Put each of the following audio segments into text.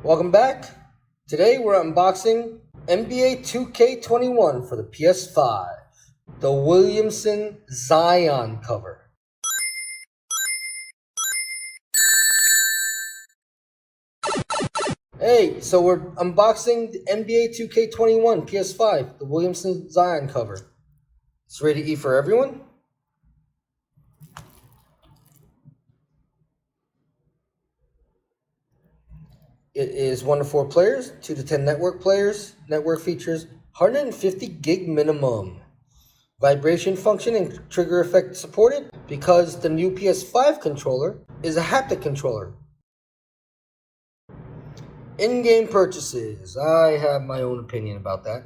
Welcome back. Today we're unboxing NBA 2K21 for the PS5, the Williamson Zion cover. Hey, so we're unboxing the NBA 2K21 PS5, the Williamson Zion cover. It's ready to eat for everyone. It is 1 to 4 players, 2 to 10 network players. Network features 150 gig minimum. Vibration function and trigger effect supported because the new PS5 controller is a haptic controller. In-game purchases. I have my own opinion about that.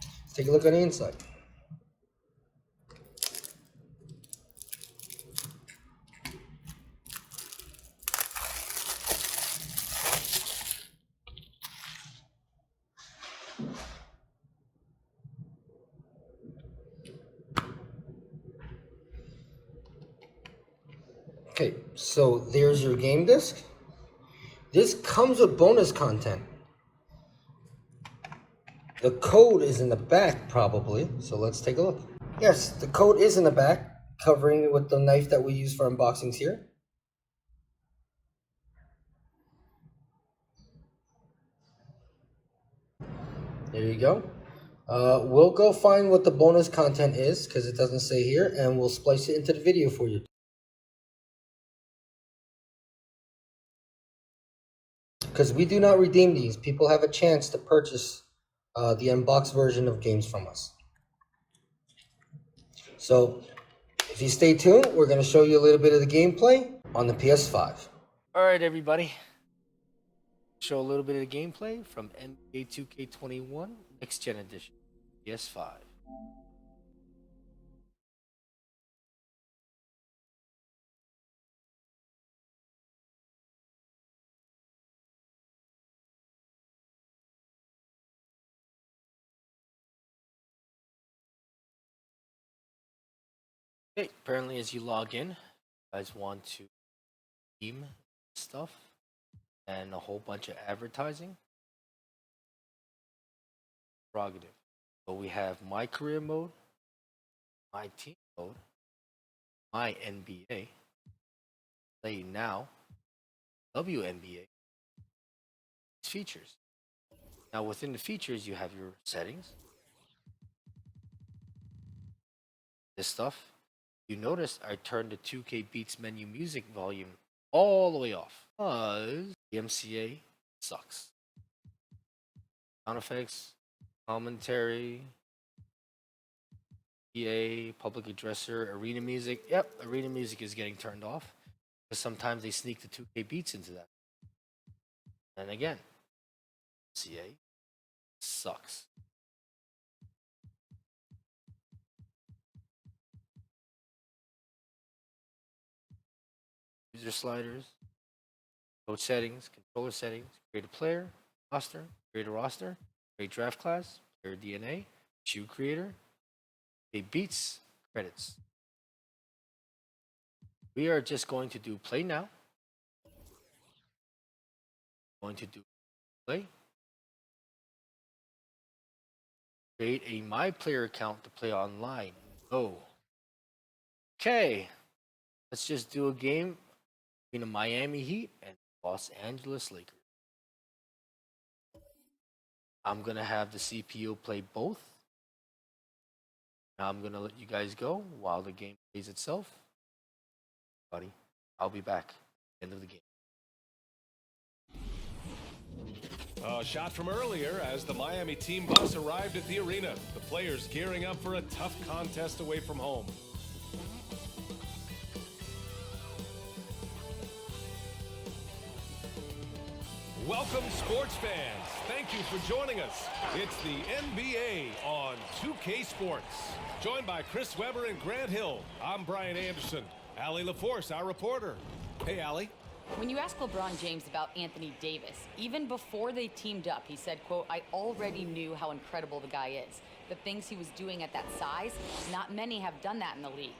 Let's take a look on the inside. Okay, so there's your game disc. This comes with bonus content. The code is in the back probably, so let's take a look. Yes, the code is in the back, covering it with the knife that we use for unboxings here. There you go. We'll go find what the bonus content is because it doesn't say here, and we'll splice it into the video for you. Because we do not redeem these. People have a chance to purchase the unboxed version of games from us. So if you stay tuned, we're going to show you a little bit of the gameplay on the PS5. All right, everybody. Show a little bit of the gameplay from NBA 2K21 Next Gen Edition, PS5. Okay, apparently as you log in, you guys want to team stuff and a whole bunch of advertising. Prerogative. So we have my career mode, my team mode, my NBA, play now, WNBA, features. Now within the features, you have your settings. This stuff. You notice I turned the 2K Beats menu music volume all the way off because the MCA sucks. Sound effects, commentary, EA, public addresser, arena music. Yep, arena music is getting turned off because sometimes they sneak the 2K Beats into that. And again, MCA sucks. User sliders, code settings, controller settings, create a player, roster, create a roster, create draft class, player DNA, shoe creator, beats, credits. We are just going to do play now. Going to do play. Create a my player account to play online. Go. Okay. Let's just do a game between the Miami Heat and Los Angeles Lakers. I'm gonna have the CPU play both. Now I'm gonna let you guys go while the game plays itself. Buddy, I'll be back. End of the game. A shot from earlier as the Miami team bus arrived at the arena. The players gearing up for a tough contest away from home. Welcome, sports fans. Thank you for joining us. It's the NBA on 2K Sports. Joined by Chris Webber and Grant Hill, I'm Brian Anderson. Allie LaForce, our reporter. Hey, Allie. When you ask LeBron James about Anthony Davis, even before they teamed up, he said, quote, "I already knew how incredible the guy is. The things he was doing at that size, not many have done that in the league."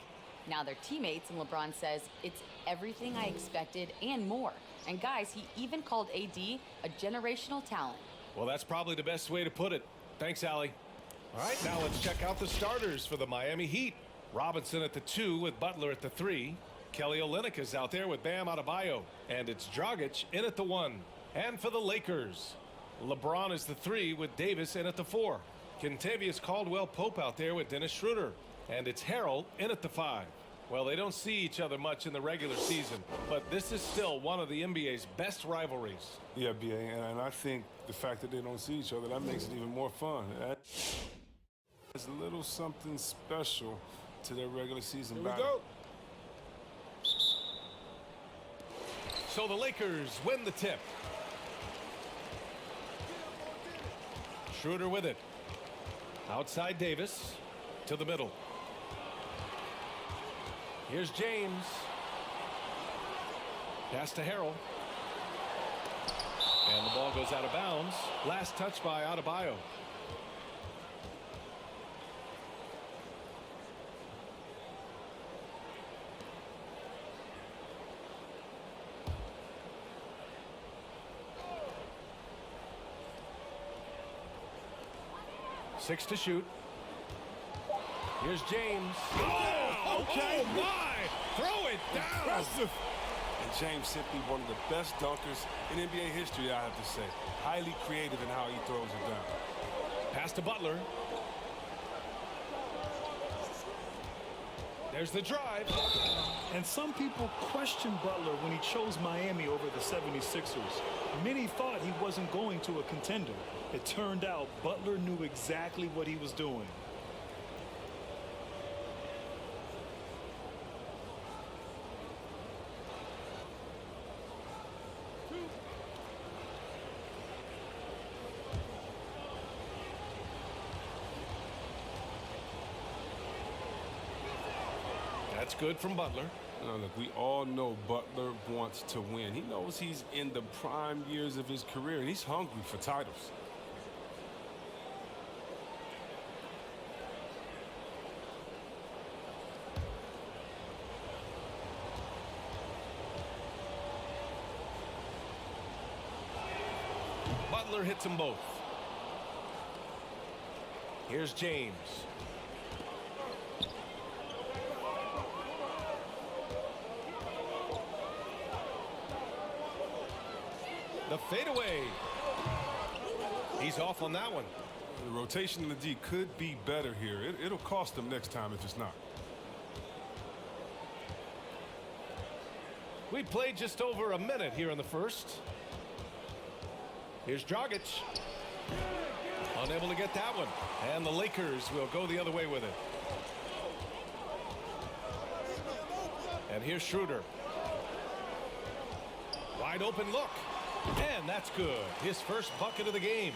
Now they're teammates, and LeBron says, it's everything I expected and more. And guys, he even called AD a generational talent. Well, that's probably the best way to put it. Thanks, Allie. All right, now let's check out the starters for the Miami Heat. Robinson at the 2 with Butler at the 3. Kelly Olynyk is out there with Bam Adebayo. And it's Dragic in at the 1. And for the Lakers, LeBron is the 3 with Davis in at the 4. Kentavious Caldwell-Pope out there with Dennis Schroeder. And it's Harrell in at the 5. Well, they don't see each other much in the regular season, but this is still one of the NBA's best rivalries. Yeah, BA, and I think the fact that they don't see each other, that makes it even more fun. There's a little something special to their regular season battle. So the Lakers win the tip. Schroeder with it. Outside Davis to the middle. Here's James. Pass to Harrell. And the ball goes out of bounds. Last touch by Adebayo. Six to shoot. Here's James. Oh, okay. Oh my! Throw it down. Impressive. And James simply one of the best dunkers in NBA history, I have to say. Highly creative in how he throws it down. Pass to Butler. There's the drive. And some people question Butler when he chose Miami over the 76ers. Many thought he wasn't going to a contender. It turned out Butler knew exactly what he was doing. That's good from Butler. Look, we all know Butler wants to win. He knows he's in the prime years of his career, and he's hungry for titles. Butler hits them both. Here's James. The fadeaway. He's off on that one. The rotation in the D could be better here. It'll cost them next time if it's not. We played just over a minute here in the first. Here's Dragic. Unable to get that one. And the Lakers will go the other way with it. And here's Schroeder. Wide open look. And that's good. His first bucket of the game.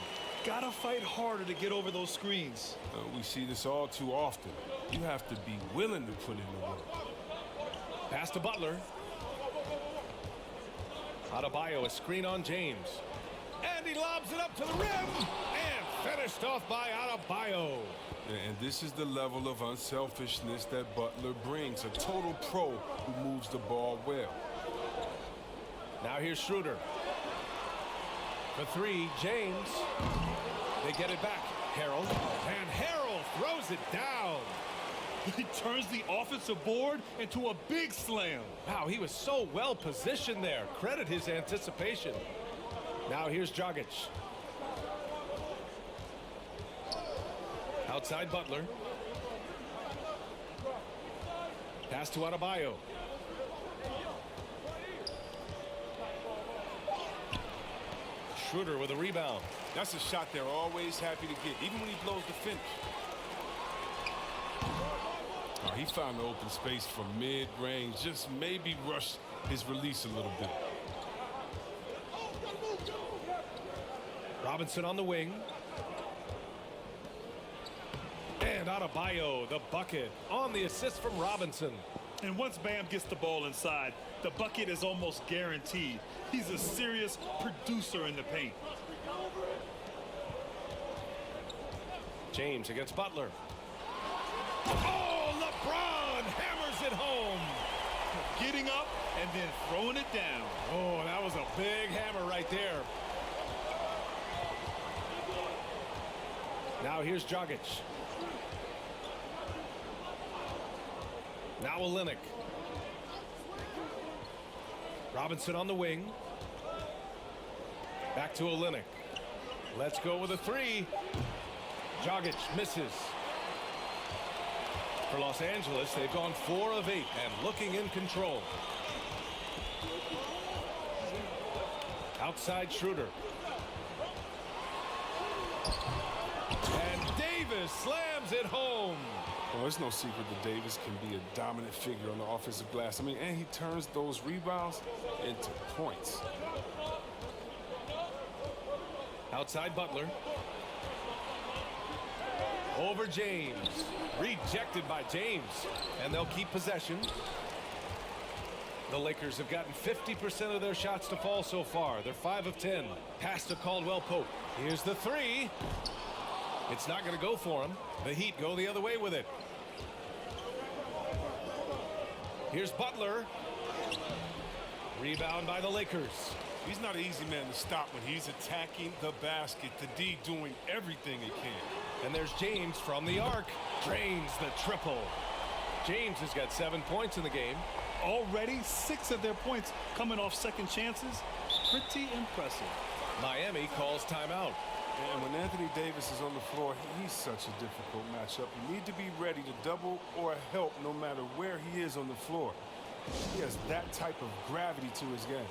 Gotta fight harder to get over those screens. We see this all too often. You have to be willing to put in the work. Pass to Butler. Adebayo, a screen on James. And he lobs it up to the rim. And finished off by Adebayo. And this is the level of unselfishness that Butler brings. A total pro who moves the ball well. Now here's Schroeder. For three, James. They get it back. Harrell. And Harrell throws it down. He turns the offensive board into a big slam. Wow, he was so well positioned there. Credit his anticipation. Now here's Dragic. Outside Butler. Pass to Adebayo. Schroeder with a rebound. That's a shot they're always happy to get, even when he blows the finish. Oh, he found the open space from mid-range. Just maybe rush his release a little bit. Robinson on the wing. And Adebayo, the bucket on the assist from Robinson. And once Bam gets the ball inside, the bucket is almost guaranteed. He's a serious producer in the paint. James against Butler. Oh, LeBron hammers it home. Getting up and then throwing it down. Oh, that was a big hammer right there. Now here's Jogic. Now Olynyk. Robinson on the wing. Back to Olynyk. Let's go with a three. Jogic misses. For Los Angeles, they've gone 4 of 8 and looking in control. Outside Schroeder. And Davis slams it home. Well, it's no secret that Davis can be a dominant figure on the offensive glass. I mean, and he turns those rebounds into points. Outside Butler. Over James. Rejected by James. And they'll keep possession. The Lakers have gotten 50% of their shots to fall so far. They're 5 of 10. Pass to Caldwell Pope. Here's the three. It's not going to go for him. The Heat go the other way with it. Here's Butler. Rebound by the Lakers. He's not an easy man to stop when he's attacking the basket. The D doing everything he can. And there's James from the arc. Drains the triple. James has got 7 points in the game. Already 6 of their points coming off second chances. Pretty impressive. Miami calls timeout. And when Anthony Davis is on the floor, he's such a difficult matchup. You need to be ready to double or help no matter where he is on the floor. He has that type of gravity to his game.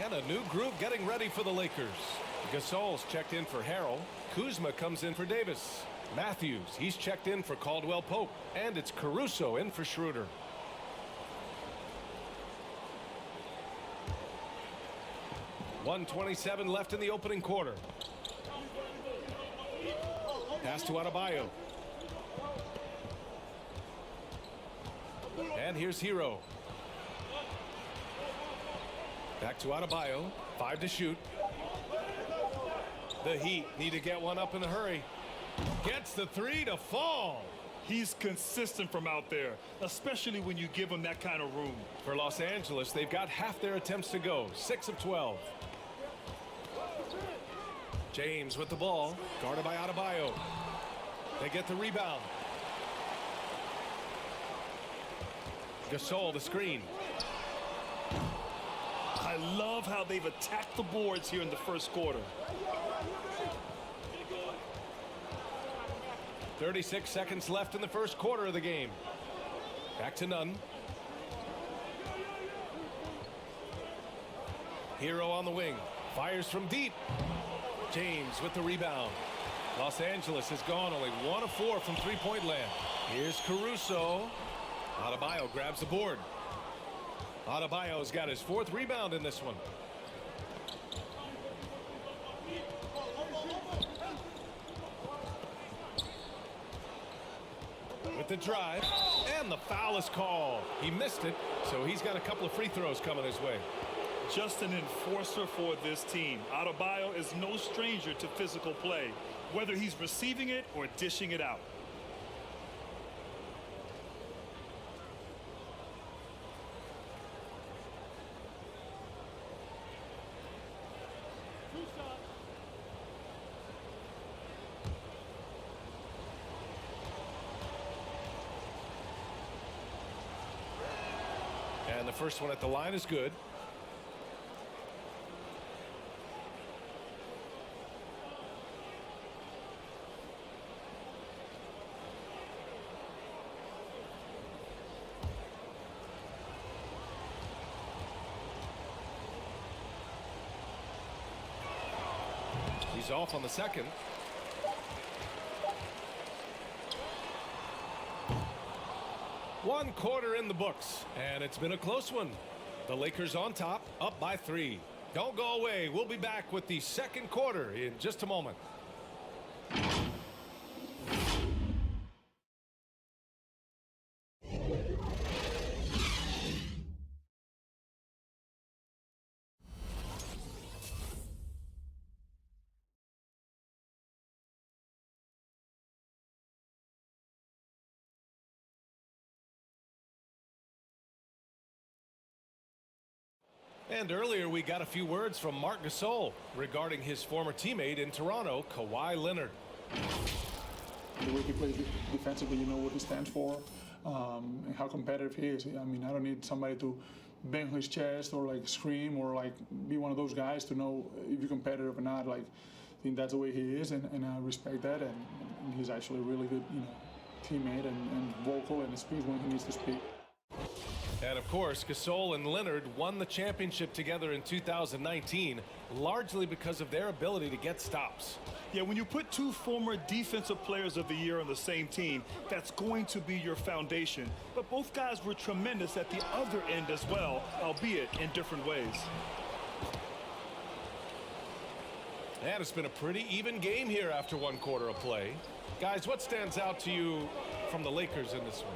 And a new group getting ready for the Lakers. Gasol's checked in for Harrell. Kuzma comes in for Davis. Matthews, he's checked in for Caldwell Pope. And it's Caruso in for Schroeder. .127 left in the opening quarter. Pass to Adebayo. And here's Hero. Back to Adebayo. 5 to shoot. The Heat need to get one up in a hurry. Gets the three to fall. He's consistent from out there, especially when you give him that kind of room. For Los Angeles, they've got half their attempts to go. 6 of 12. James with the ball. Guarded by Adebayo. They get the rebound. Gasol the screen. I love how they've attacked the boards here in the first quarter. 36 seconds left in the first quarter of the game. Back to Nunn. Hero on the wing. Fires from deep. James with the rebound. Los Angeles has gone only 1 of 4 from three-point land. Here's Caruso. Adebayo grabs the board. Adebayo's got his 4th rebound in this one. With the drive, and the foul is called. He missed it, so he's got a couple of free throws coming his way. Just an enforcer for this team. Adebayo is no stranger to physical play, whether he's receiving it or dishing it out. first one at the line is good. He's off on the second. One quarter in the books, and it's been a close one. The Lakers on top, up by 3. Don't go away. We'll be back with the second quarter in just a moment. And earlier we got a few words from Marc Gasol regarding his former teammate in Toronto, Kawhi Leonard. The way he plays defensively, you know what he stands for, and how competitive he is. I mean, I don't need somebody to bang his chest or like scream or like be one of those guys to know if you're competitive or not. Like, I think that's the way he is, and I respect that. And he's actually a really good, teammate and vocal and speaks when he needs to speak. And of course, Gasol and Leonard won the championship together in 2019, largely because of their ability to get stops. Yeah, when you put two former defensive players of the year on the same team, that's going to be your foundation. But both guys were tremendous at the other end as well, albeit in different ways. And it's been a pretty even game here after one quarter of play. Guys, what stands out to you from the Lakers in this one?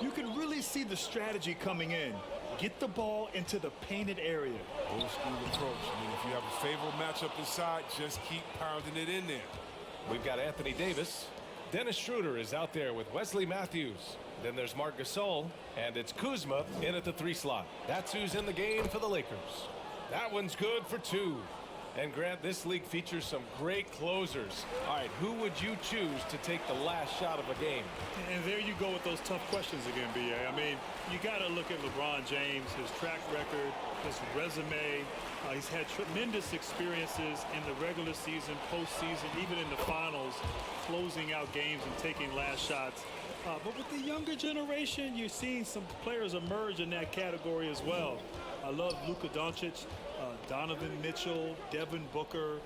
You can really see the strategy coming in. Get the ball into the painted area. Old school approach. I mean, if you have a favorable matchup inside, just keep pounding it in there. We've got Anthony Davis. Dennis Schroeder is out there with Wesley Matthews. Then there's Marc Gasol, and it's Kuzma in at the 3 slot. That's who's in the game for the Lakers. That one's good for 2. And Grant, this league features some great closers. All right, who would you choose to take the last shot of a game? And there you go with those tough questions again, B.A. I mean, you got to look at LeBron James, his track record, his resume. He's had tremendous experiences in the regular season, postseason, even in the finals, closing out games and taking last shots. But with the younger generation, you're seeing some players emerge in that category as well. I love Luka Doncic, Donovan Mitchell, Devin Booker.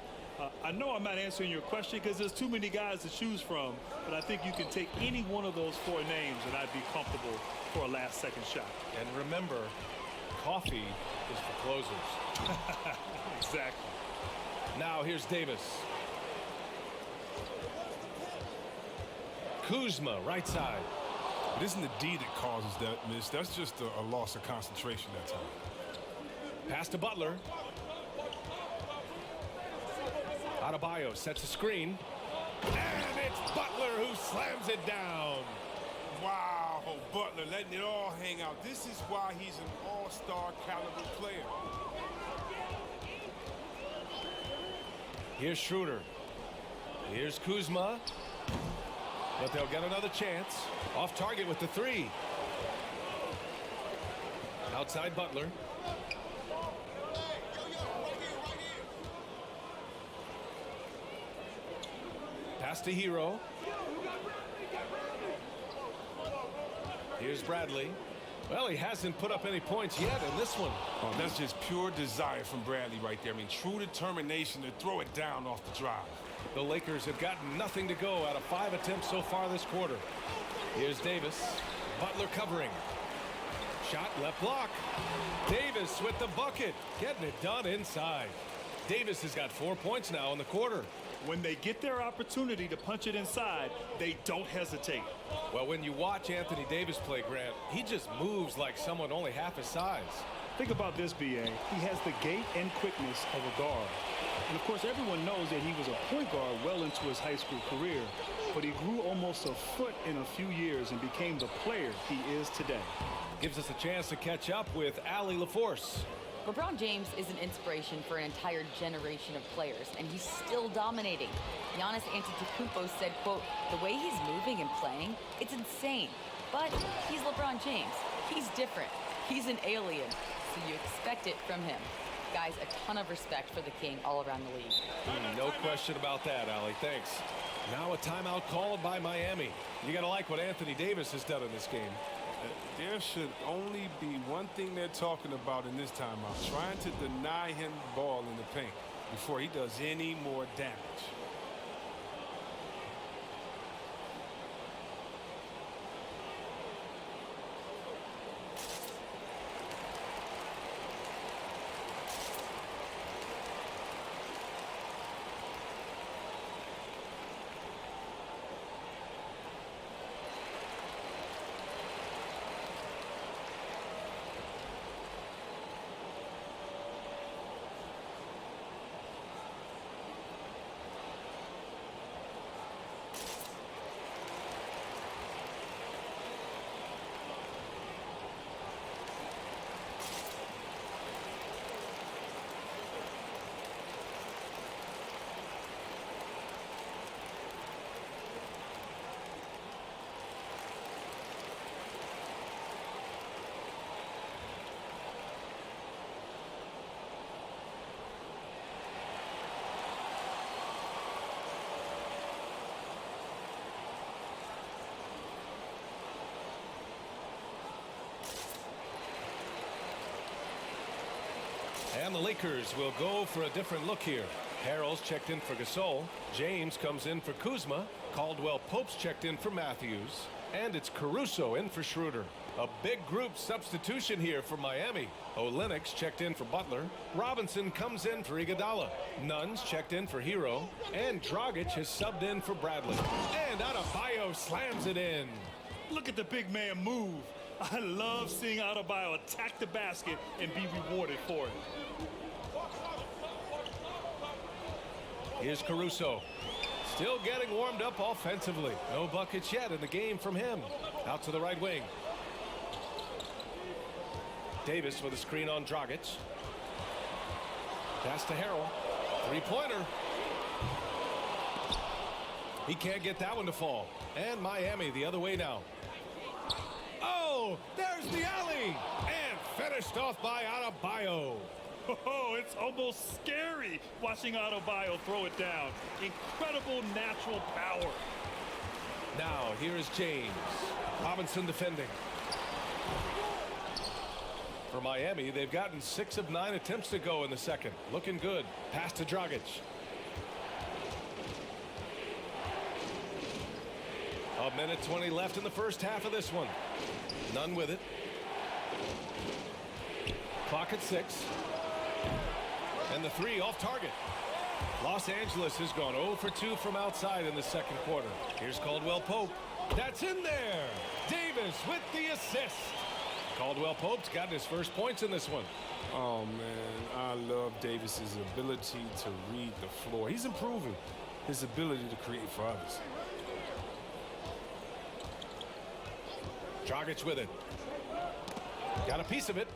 I know I'm not answering your question because there's too many guys to choose from, but I think you can take any one of those 4 names and I'd be comfortable for a last-second shot. And remember, coffee is for closers. Exactly. Now here's Davis. Kuzma, right side. It isn't the D that causes that miss. That's just a loss of concentration that time. Pass to Butler. Adebayo sets a screen. And it's Butler who slams it down. Wow, Butler letting it all hang out. This is why he's an all-star caliber player. Here's Schroeder. Here's Kuzma. But they'll get another chance. Off target with the 3. Outside Butler. Pass to Hero. Here's Bradley. Well, he hasn't put up any points yet in this one. Oh, that's just pure desire from Bradley right there. I mean, true determination to throw it down off the drive. The Lakers have gotten nothing to go out of 5 attempts so far this quarter. Here's Davis. Butler covering. Shot left block. Davis with the bucket. Getting it done inside. Davis has got 4 points now in the quarter. When they get their opportunity to punch it inside, they don't hesitate. Well, when you watch Anthony Davis play, Grant, he just moves like someone only half his size. Think about this, B.A. He has the gait and quickness of a guard. And, of course, everyone knows that he was a point guard well into his high school career. But he grew almost a foot in a few years and became the player he is today. Gives us a chance to catch up with Allie LaForce. LeBron James is an inspiration for an entire generation of players, and he's still dominating. Giannis Antetokounmpo said, quote, "The way he's moving and playing, it's insane. But he's LeBron James. He's different. He's an alien, so you expect it from him. Guys, a ton of respect for the king all around the league. No question about that, Allie. Thanks. Now a timeout called by Miami. You got to like what Anthony Davis has done in this game. There should only be one thing they're talking about in this timeout, trying to deny him the ball in the paint before he does any more damage. And the Lakers will go for a different look here. Harrell's checked in for Gasol. James comes in for Kuzma. Caldwell Pope's checked in for Matthews. And it's Caruso in for Schroeder. A big group substitution here for Miami. Olynyk's checked in for Butler. Robinson comes in for Iguodala. Nunn's checked in for Hero. And Dragic has subbed in for Bradley. And Adebayo slams it in. Look at the big man move. I love seeing Adebayo attack the basket and be rewarded for it. Here's Caruso. Still getting warmed up offensively. No buckets yet in the game from him. Out to the right wing. Davis with a screen on Dragic. Pass to Harrell. Three-pointer. He can't get that one to fall. And Miami the other way now. Oh, there's the alley. And finished off by Adebayo. Oh, it's almost scary watching Adebayo throw it down. Incredible natural power. Now, here is James. Robinson defending. For Miami, they've gotten 6 of 9 attempts to go in the second. Looking good. Pass to Dragic. A minute 20 left in the first half of this one. None with it. Clock at 6. And the three off target. Los Angeles has gone 0 for 2 from outside in the second quarter. Here's Caldwell Pope. That's in there. Davis with the assist. Caldwell Pope's gotten his first points in this one. Oh, man, I love Davis's ability to read the floor. He's improving his ability to create for others. Dragic with it. Got a piece of it.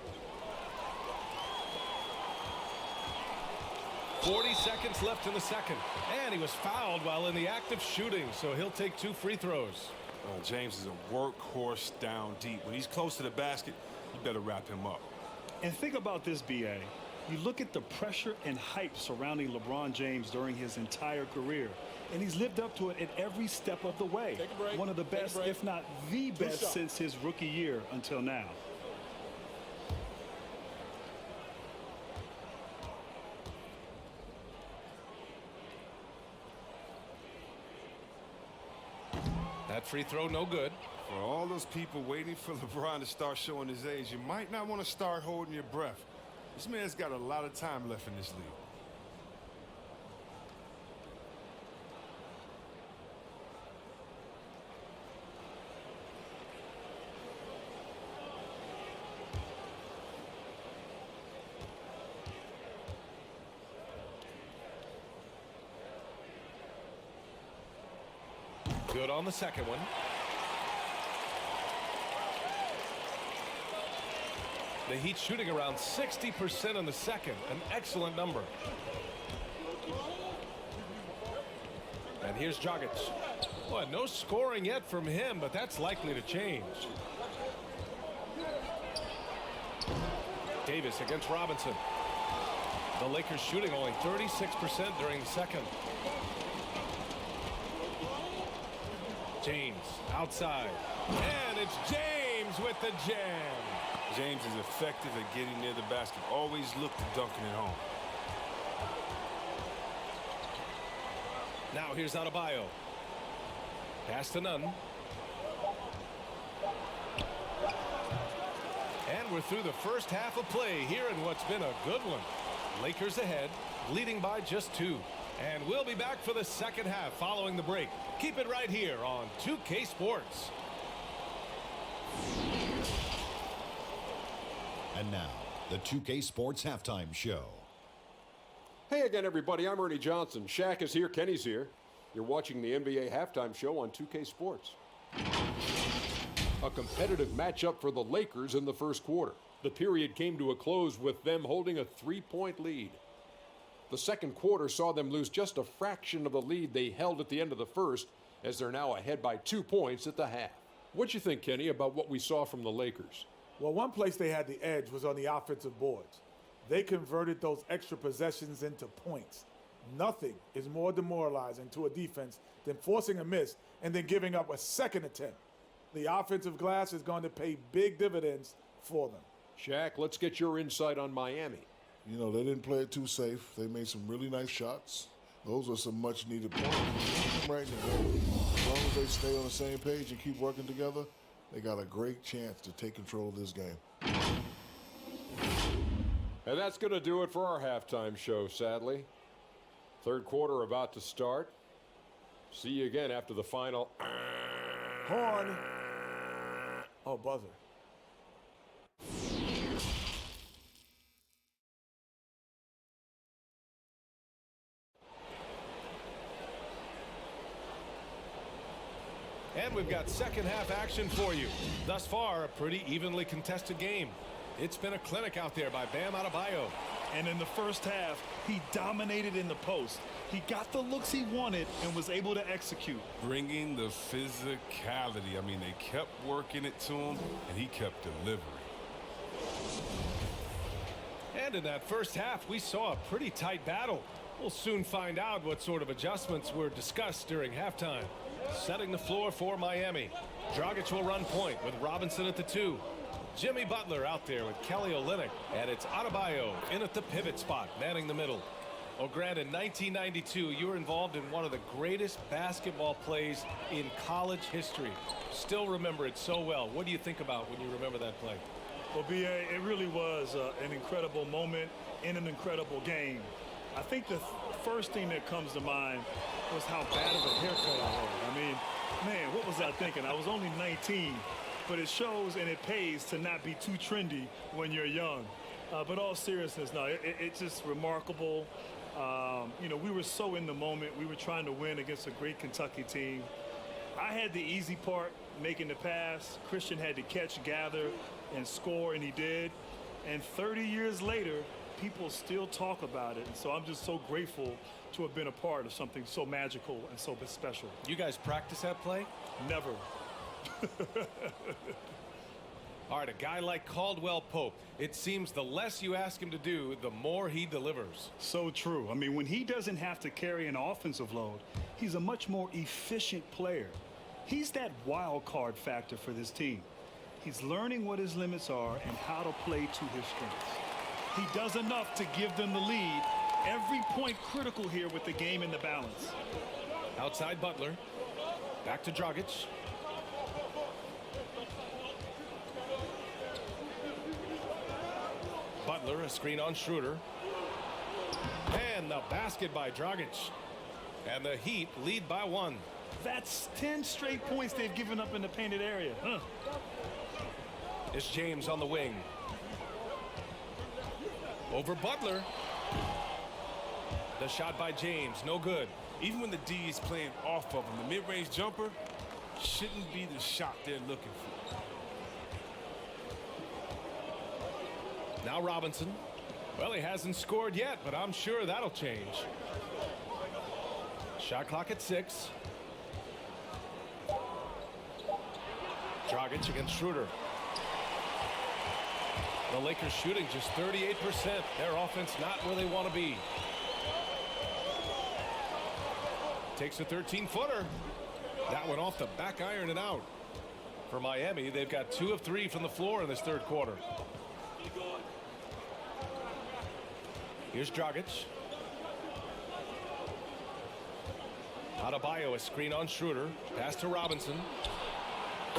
40 seconds left in the second. And he was fouled while in the act of shooting, so he'll take 2 free throws. James is a workhorse down deep. When he's close to the basket, you better wrap him up. And think about this, B.A. You look at the pressure and hype surrounding LeBron James during his entire career, and he's lived up to it at every step of the way. One of the best, if not the best, since his rookie year until now. That free throw no good. For all those people waiting for LeBron to start showing his age, you might not want to start holding your breath. This man's got a lot of time left in this league. Good on the second one. The Heat shooting around 60% in the second. An excellent number. And here's Dragic. Well, no scoring yet from him, but that's likely to change. Davis against Robinson. The Lakers shooting only 36% during the second. James outside. And it's James with the jam. James is effective at getting near the basket. Always look to dunking it home. Now here's Adebayo. Pass to Nunn. And we're through the first half of play here in what's been a good one. Lakers ahead, leading by just 2. And we'll be back for the second half following the break. Keep it right here on 2K Sports. And now, the 2K Sports Halftime Show. Hey again, everybody. I'm Ernie Johnson. Shaq is here. Kenny's here. You're watching the NBA Halftime Show on 2K Sports. A competitive matchup for the Lakers in the first quarter. The period came to a close with them holding a 3-point lead. The second quarter saw them lose just a fraction of the lead they held at the end of the first, as they're now ahead by 2 points at the half. What you think, Kenny, about what we saw from the Lakers? Well, one place they had the edge was on the offensive boards. They converted those extra possessions into points. Nothing is more demoralizing to a defense than forcing a miss and then giving up a second attempt. The offensive glass is going to pay big dividends for them. Shaq, let's get your insight on Miami. You know, they didn't play it too safe. They made some really nice shots. Those are some much-needed points. Right now, as long as they stay on the same page and keep working together, they got a great chance to take control of this game. And that's going to do it for our halftime show, sadly. Third quarter about to start. See you again after the final. Horn. Oh, buzzer. And we've got second half action for you. Thus far, a pretty evenly contested game. It's been a clinic out there by Bam Adebayo. And in the first half, he dominated in the post. He got the looks he wanted and was able to execute. Bringing the physicality. I mean, they kept working it to him, and he kept delivering. And in that first half, we saw a pretty tight battle. We'll soon find out what sort of adjustments were discussed during halftime. Setting the floor for Miami. Dragic will run point with Robinson at the 2. Jimmy Butler out there with Kelly Olynyk. And it's Adebayo in at the pivot spot, manning the middle. Oh, Grant, in 1992, you were involved in one of the greatest basketball plays in college history. Still remember it so well. What do you think about when you remember that play? Well, B.A., it really was an incredible moment in an incredible game. I think the first thing that comes to mind was how bad of a haircut I had. I mean, man, what was I thinking? I was only 19, but it shows and it pays to not be too trendy when you're young. But all seriousness, no, it's just remarkable. You know, we were so in the moment. We were trying to win against a great Kentucky team. I had the easy part, making the pass. Christian had to catch, gather, and score, and he did. And 30 years later, people still talk about it. And so I'm just so grateful to have been a part of something so magical and so special. You guys practice that play? Never. All right, a guy like Caldwell Pope, it seems the less you ask him to do, the more he delivers. So true. I mean, when he doesn't have to carry an offensive load, he's a much more efficient player. He's that wild card factor for this team. He's learning what his limits are and how to play to his strengths. He does enough to give them the lead. Every point critical here with the game in the balance. Outside Butler. Back to Dragic. Butler, a screen on Schroeder. And the basket by Dragic. And the Heat lead by 1. That's 10 straight points they've given up in the painted area. It's James on the wing. Over Butler. The shot by James, no good. Even when the D is playing off of him, the mid-range jumper shouldn't be the shot they're looking for. Now Robinson. Well, he hasn't scored yet, but I'm sure that'll change. Shot clock at 6. Dragic against Schroeder. The Lakers shooting just 38%. Their offense not where they want to be. Takes a 13-footer. That one off the back iron and out. For Miami, they've got 2 of 3 from the floor in this third quarter. Here's Dragic. Adebayo, a screen on Schroeder. Pass to Robinson.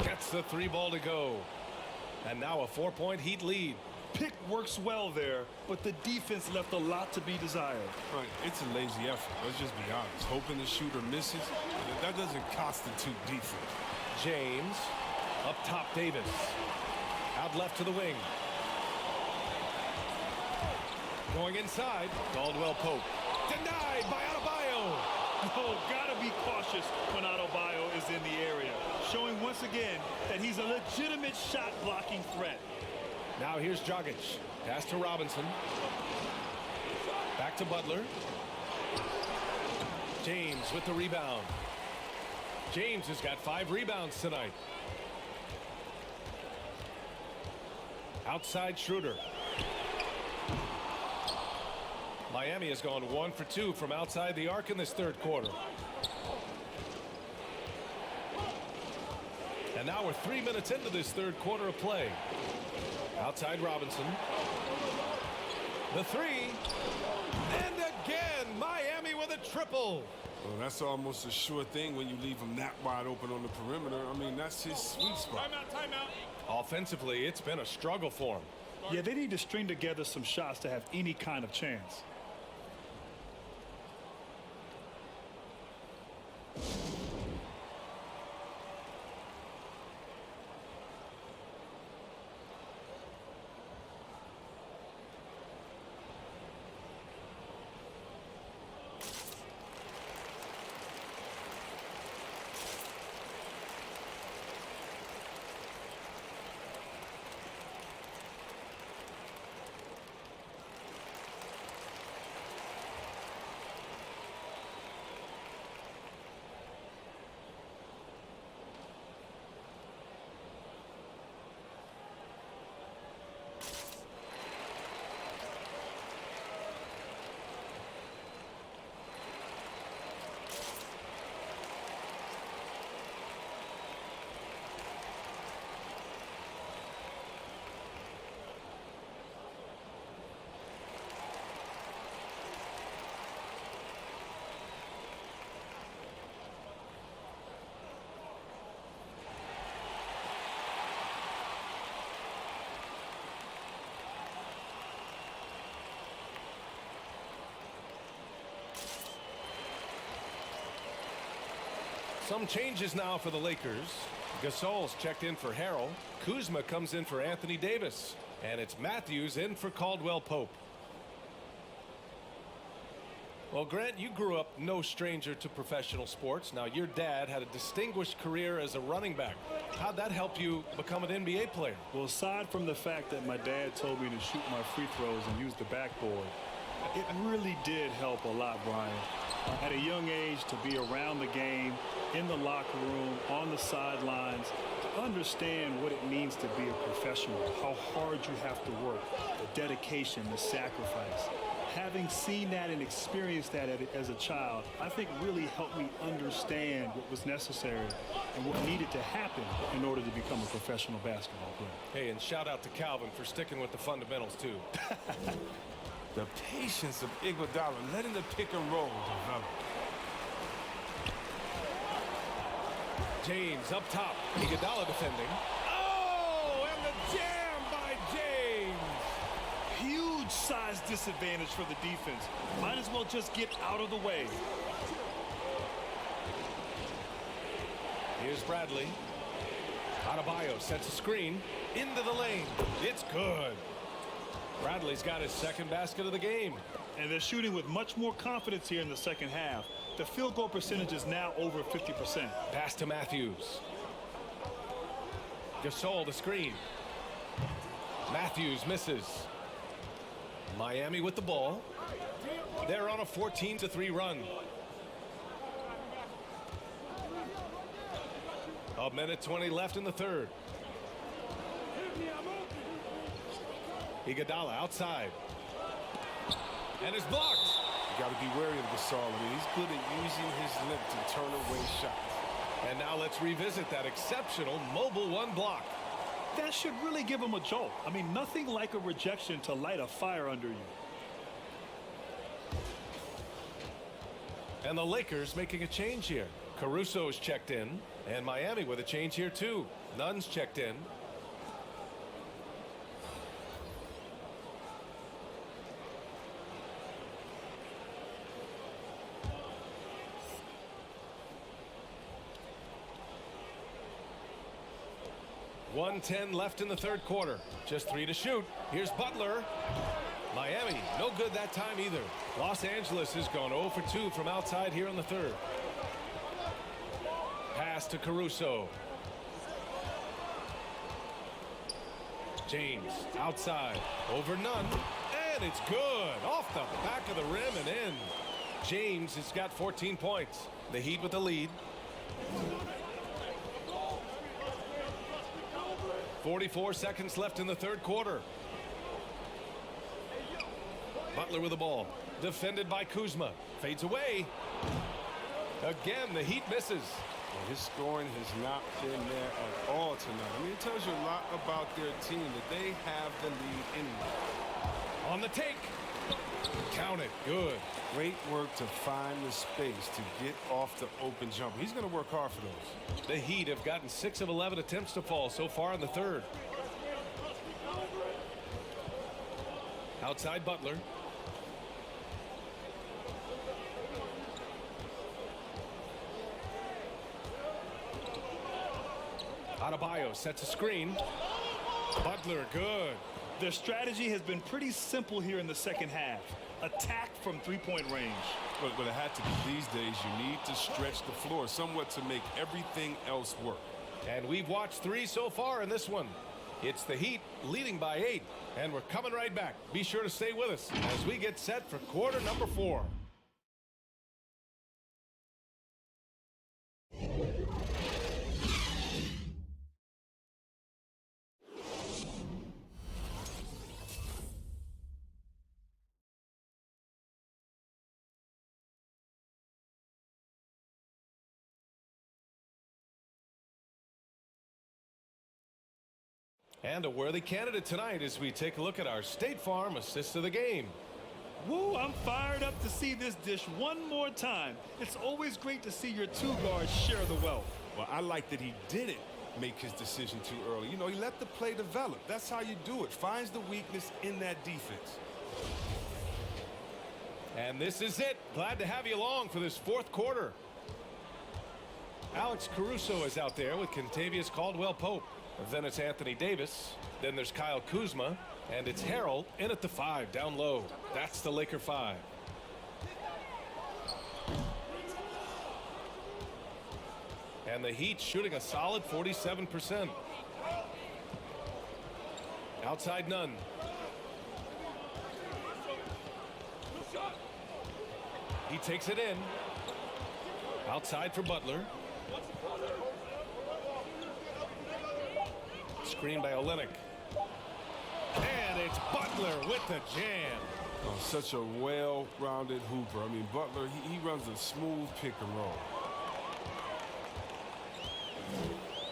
Gets the 3 ball to go. And now a 4-point Heat lead. Pick works well there, but the defense left a lot to be desired. Right, it's a lazy effort. Let's just be honest. Hoping the shooter misses, that doesn't constitute defense. James. Up top, Davis. Out left to the wing. Going inside. Caldwell Pope. Denied by Adebayo. Oh, gotta be cautious when Adebayo is in the area, showing once again that he's a legitimate shot-blocking threat. Now here's Dragic. Pass to Robinson. Back to Butler. James with the rebound. James has got 5 rebounds tonight. Outside Schroeder. Miami has gone 1 for 2 from outside the arc in this third quarter. And now we're 3 minutes into this third quarter of play. Outside Robinson. The 3. And again, Miami with a triple. Well, that's almost a sure thing when you leave him that wide open on the perimeter. I mean, that's his sweet spot. Timeout. Offensively, it's been a struggle for him. Yeah, they need to string together some shots to have any kind of chance. Some changes now for the Lakers. Gasol's checked in for Harrell. Kuzma comes in for Anthony Davis. And it's Matthews in for Caldwell Pope. Well, Grant, you grew up no stranger to professional sports. Now, your dad had a distinguished career as a running back. How'd that help you become an NBA player? Well, aside from the fact that my dad told me to shoot my free throws and use the backboard, it really did help a lot, Brian. At a young age, to be around the game, in the locker room, on the sidelines, to understand what it means to be a professional, how hard you have to work, the dedication, the sacrifice. Having seen that and experienced that as a child, I think really helped me understand what was necessary and what needed to happen in order to become a professional basketball player. Hey, and shout out to Calvin for sticking with the fundamentals, too. The patience of Iguodala, letting the pick and roll develop. James up top. Iguodala defending. Oh, and the jam by James. Huge size disadvantage for the defense. Might as well just get out of the way. Here's Bradley. Adebayo sets a screen into the lane. It's good. Bradley's got his second basket of the game. And they're shooting with much more confidence here in the second half. The field goal percentage is now over 50%. Pass to Matthews. Gasol the screen. Matthews misses. Miami with the ball. They're on a 14-3 run. A minute 20 left in the third. Iguodala outside. And it's blocked. You got to be wary of Gasol. I mean, he's good at using his length to turn away shots. And now let's revisit that exceptional mobile one block. That should really give him a jolt. I mean, nothing like a rejection to light a fire under you. And the Lakers making a change here. Caruso's checked in, and Miami with a change here too. Nunn's checked in. .110 left in the third quarter. Just 3 to shoot. Here's Butler. Miami, no good that time either. Los Angeles has gone 0 for 2 from outside here in the third. Pass to Caruso. James outside. Over Nunn. And it's good. Off the back of the rim and in. James has got 14 points. The Heat with the lead. 44 seconds left in the third quarter. Butler with the ball. Defended by Kuzma. Fades away. Again, the Heat misses. Well, his scoring has not been there at all tonight. I mean, it tells you a lot about their team that they have the lead anyway. On the take. Count it. Good. Great work to find the space to get off the open jumper. He's going to work hard for those. The Heat have gotten 6 of 11 attempts to fall so far in the third. Outside Butler. Adebayo sets a screen. Butler, good. Their strategy has been pretty simple here in the second half. Attack from three-point range. But it had to be these days. You need to stretch the floor somewhat to make everything else work. And we've watched 3 so far in this one. It's the Heat leading by 8. And we're coming right back. Be sure to stay with us as we get set for quarter number 4. And a worthy candidate tonight as we take a look at our State Farm assist of the game. Woo, I'm fired up to see this dish one more time. It's always great to see your 2 guards share the wealth. Well, I like that he didn't make his decision too early. You know, he let the play develop. That's how you do it. Finds the weakness in that defense. And this is it. Glad to have you along for this 4th quarter. Alex Caruso is out there with Kentavious Caldwell-Pope. Then it's Anthony Davis. Then there's Kyle Kuzma. And it's Harrell in at the 5 down low. That's the Laker 5. And the Heat shooting a solid 47%. Outside Nunn. He takes it in. Outside for Butler. Screen by Olynyk. And it's Butler with the jam. Oh, such a well-rounded hooper. I mean, Butler, he runs a smooth pick and roll.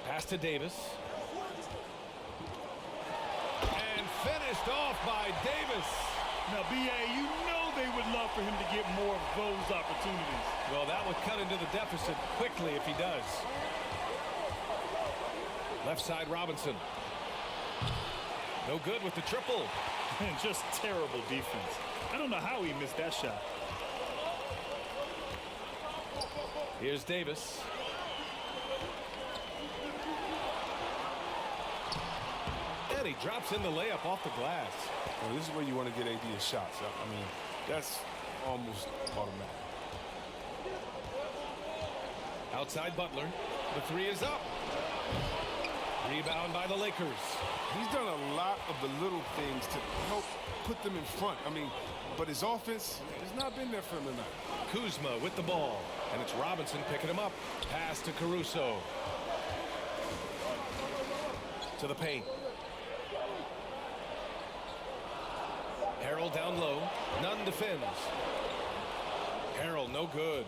Pass to Davis. And finished off by Davis. Now, B.A., you know they would love for him to get more of those opportunities. Well, that would cut into the deficit quickly if he does. Left side Robinson. No good with the triple. And just terrible defense. I don't know how he missed that shot. Here's Davis. And he drops in the layup off the glass. Well, this is where you want to get AD his shots. I mean, that's almost automatic. Outside Butler. The 3 is up. Rebound by the Lakers. He's done a lot of the little things to help put them in front. I mean, but his offense has not been there for him tonight. Kuzma with the ball. And it's Robinson picking him up. Pass to Caruso. To the paint. Harrell down low. Nunn defends. Harrell no good.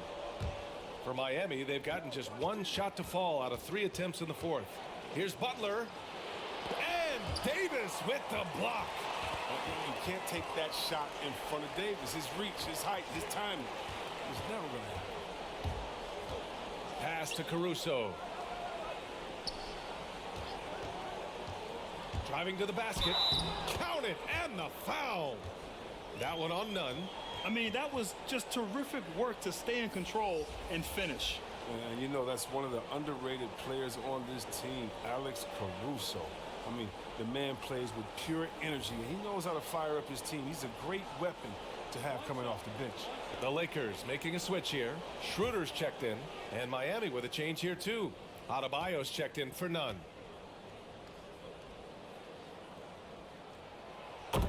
For Miami, they've gotten just one shot to fall out of 3 attempts in the fourth. Here's Butler. And Davis with the block. You can't take that shot in front of Davis. His reach, his height, his timing. It's never going to happen. Pass to Caruso. Driving to the basket. Count it, and the foul. That one on Nunn. I mean, that was just terrific work to stay in control and finish. And you know, that's one of the underrated players on this team, Alex Caruso. I mean, the man plays with pure energy, and he knows how to fire up his team. He's a great weapon to have coming off the bench. The Lakers making a switch here. Schroeder's checked in, and Miami with a change here too. Adebayo's checked in for Nunn.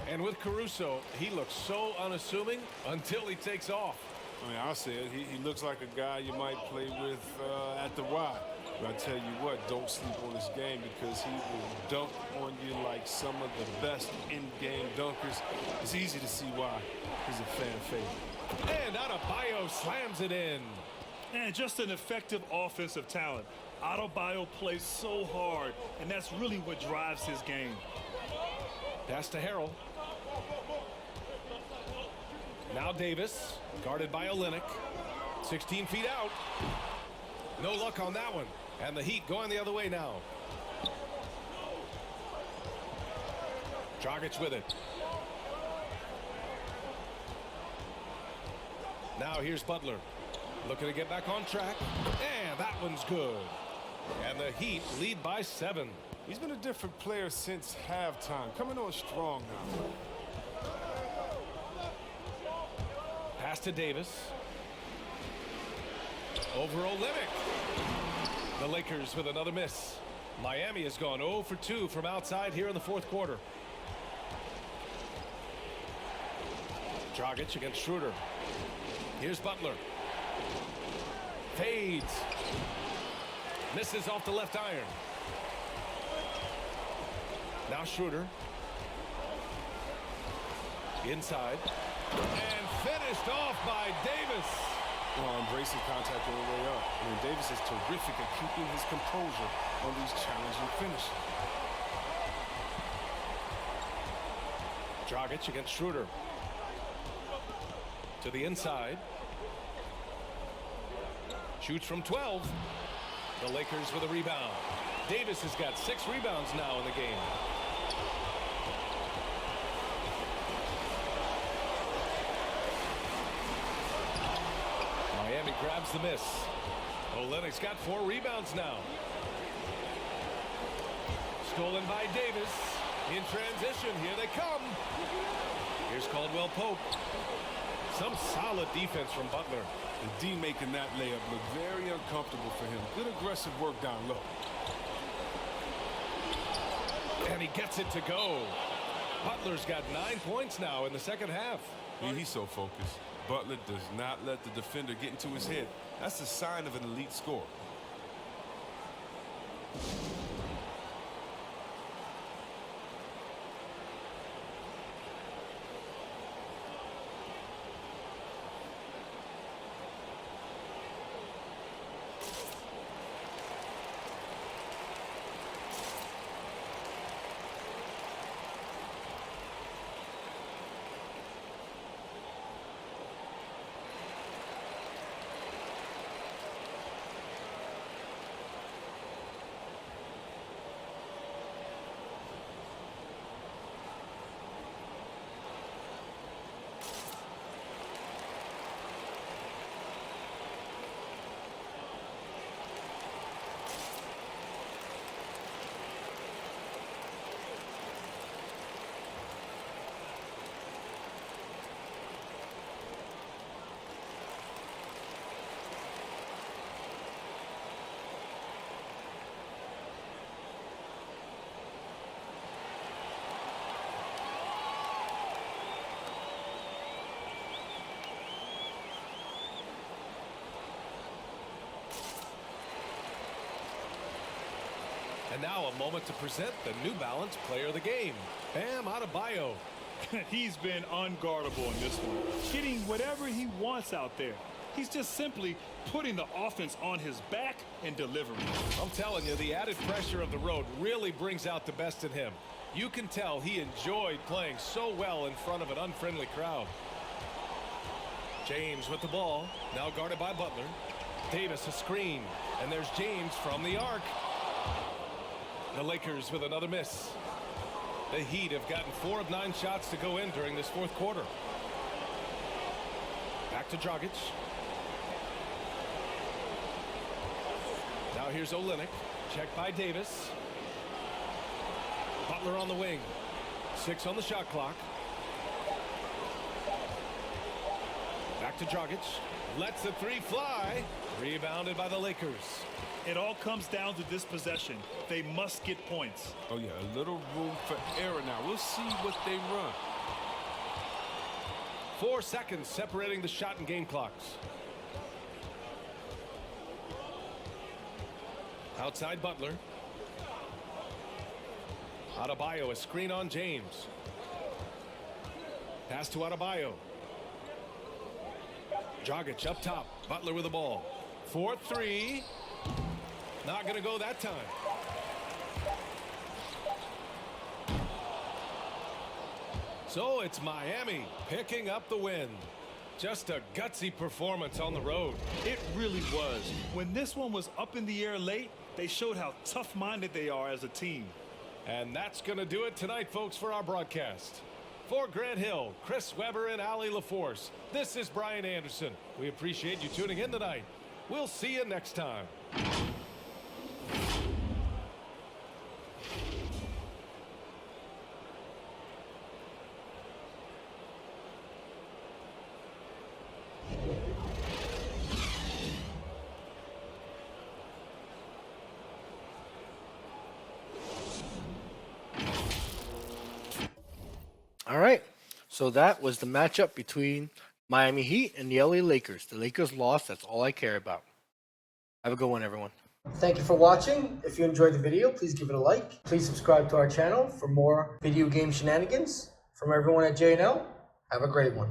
And with Caruso, he looks so unassuming until he takes off. I mean, I'll say it. He looks like a guy you might play with at the Y. But I tell you what, don't sleep on this game because he will dunk on you like some of the best in-game dunkers. It's easy to see why he's a fan favorite. And Adebayo slams it in. And just an effective offensive talent. Adebayo plays so hard, and that's really what drives his game. Pass to Harrell. Now Davis, guarded by Olynyk. 16 feet out. No luck on that one. And the Heat going the other way now. Dragic with it. Now here's Butler. Looking to get back on track. And that one's good. And the Heat lead by 7. He's been a different player since halftime. Coming on strong now. Pass to Davis. Over Olynyk. The Lakers with another miss. Miami has gone 0 for 2 from outside here in the fourth quarter. Dragic against Schroeder. Here's Butler. Fades. Misses off the left iron. Now Schroeder. Inside. And finished off by Davis. Well, embracing contact on the way up. I mean, Davis is terrific at keeping his composure on these challenging finishes. Dragic against Schroeder. To the inside. Shoots from 12. The Lakers with a rebound. Davis has got 6 rebounds now in the game. Miami grabs the miss. Olynyk's got 4 rebounds now. Stolen by Davis. In transition, here they come. Here's Caldwell Pope. Some solid defense from Butler. The D making that layup look very uncomfortable for him. Good aggressive work down low. And he gets it to go. Butler's got 9 points now in the second half. He's so focused. Butler does not let the defender get into his head. That's a sign of an elite scorer. And now a moment to present the New Balance Player of the Game, Bam Adebayo. He's been unguardable in this one, getting whatever he wants out there. He's just simply putting the offense on his back and delivering. I'm telling you, the added pressure of the road really brings out the best in him. You can tell he enjoyed playing so well in front of an unfriendly crowd. James with the ball, now guarded by Butler. Davis a screen, and there's James from the arc. The Lakers with another miss. The Heat have gotten 4 of 9 shots to go in during this fourth quarter. Back to Dragic. Now here's Olynyk, checked by Davis. Butler on the wing. 6 on the shot clock. Back to Dragic. Lets the 3 fly. Rebounded by the Lakers. It all comes down to this possession. They must get points. Oh, yeah, a little room for error now. We'll see what they run. 4 seconds separating the shot and game clocks. Outside Butler. Adebayo, a screen on James. Pass to Adebayo. Dragic up top. Butler with the ball. 4-3. Not going to go that time. So it's Miami picking up the win. Just a gutsy performance on the road. It really was. When this one was up in the air late, they showed how tough-minded they are as a team. And that's going to do it tonight, folks, for our broadcast. For Grant Hill, Chris Webber, and Ali LaForce, this is Brian Anderson. We appreciate you tuning in tonight. We'll see you next time. All right. So that was the matchup between Miami Heat and the LA Lakers. The Lakers lost. That's all I care about. Have a good one, everyone. Thank you for watching. If you enjoyed the video, please give it a like. Please subscribe to our channel for more video game shenanigans. From everyone at J&L, have a great one.